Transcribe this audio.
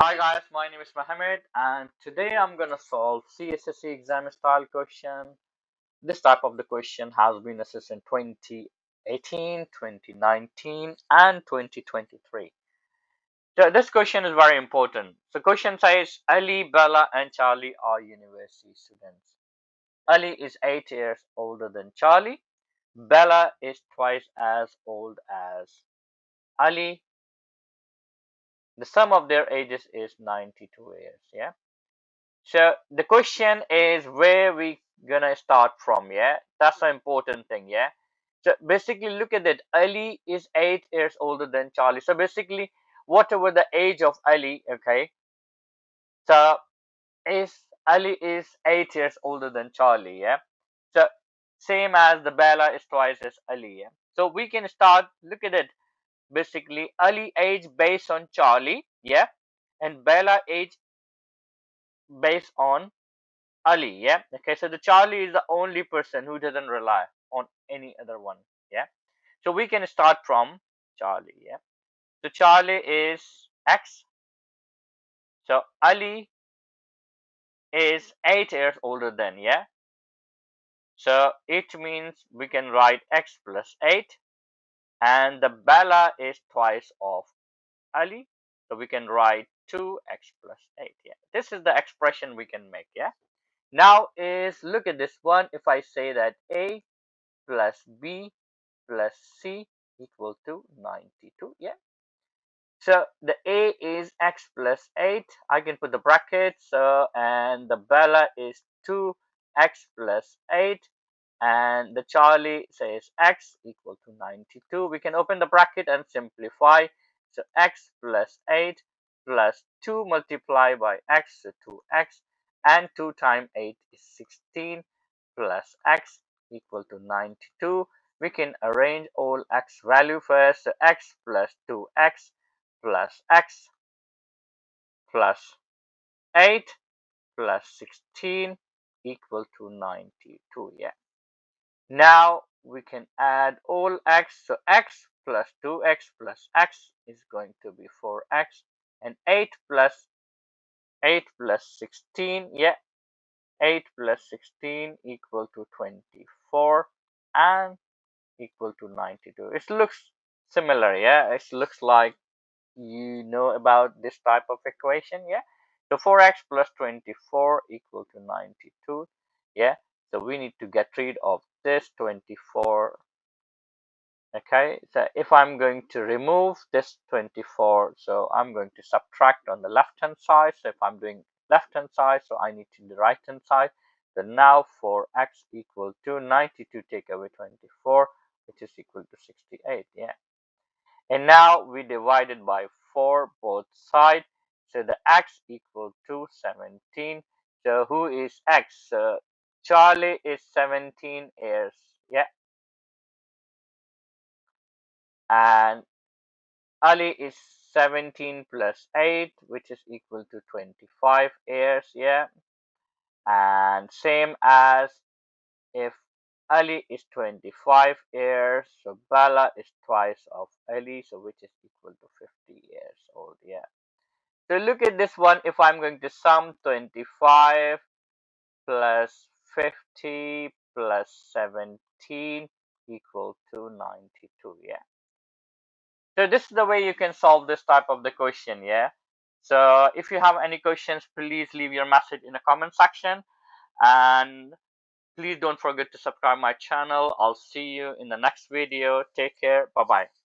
Hi guys, my name is Mohammed and today I'm gonna solve CSSE exam style question. This type of the question has been assessed in 2018, 2019 and 2023. So this question is very important. So question says Ali, Bella and Charlie are university students. Ali is 8 years older than Charlie. Bella is twice as old as Ali. The sum of their ages is 92 years. Yeah. So the question is where we gonna start from, yeah? That's the important thing, yeah? So basically look at it. Ali is 8 years older than Charlie. So basically, whatever the age of Ali, okay? So is Ali is 8 years older than Charlie, yeah? So same as the Bella is twice as Ali, yeah? So we can start, look at it. Basically, Ali age based on Charlie, yeah? And Bella age based on Ali, yeah. Okay, so the Charlie is the only person who doesn't rely on any other one, yeah. So we can start from Charlie, yeah. So Charlie is X. So Ali is 8 years older than, yeah. So it means we can write X plus 8, and the Bella is twice of Ali, so we can write 2x plus 8. Yeah, this is the expression we can make. Yeah. Now is look at this one. If I say that A plus B plus C equal to 92. Yeah. So the A is x plus 8. I can put the brackets. And the Bella is 2x plus 8. And the Charlie says x equal to 92. We can open the bracket and simplify. So x plus 8 plus 2 multiplied by x, so 2x. And 2 times 8 is 16 plus x equal to 92. We can arrange all x value first. So x plus 2x plus x plus 8 plus 16 equal to 92. Yeah. Now we can add all x. So x plus 2x plus x is going to be 4x, and 8 plus 16. Yeah. 8 plus 16 equal to 24 and equal to 92. It looks similar, yeah? It looks like you know about this type of equation, yeah? So 4x plus 24 equal to 92, yeah? So we need to get rid of this 24, okay? So if I'm going to remove this 24, so I'm going to subtract on the left hand side. So if I'm doing left hand side, so I need to do the right hand side. So now for x equal to 92, take away 24, which is equal to 68, yeah. And now we divided by 4 both sides. So the x equal to 17. So who is x? Charlie is 17 years, yeah. And Ali is 17 plus 8, which is equal to 25 years, yeah. And same as if Ali is 25 years, so Bella is twice of Ali, so which is equal to 50 years old, yeah. So look at this one. If I'm going to sum 25 plus 50 plus 17 equal to 92, yeah. So this is the way you can solve this type of the question, yeah. So if you have any questions, please leave your message in the comment section, and please don't forget to subscribe my channel. I'll see you in the next video. Take care. Bye bye.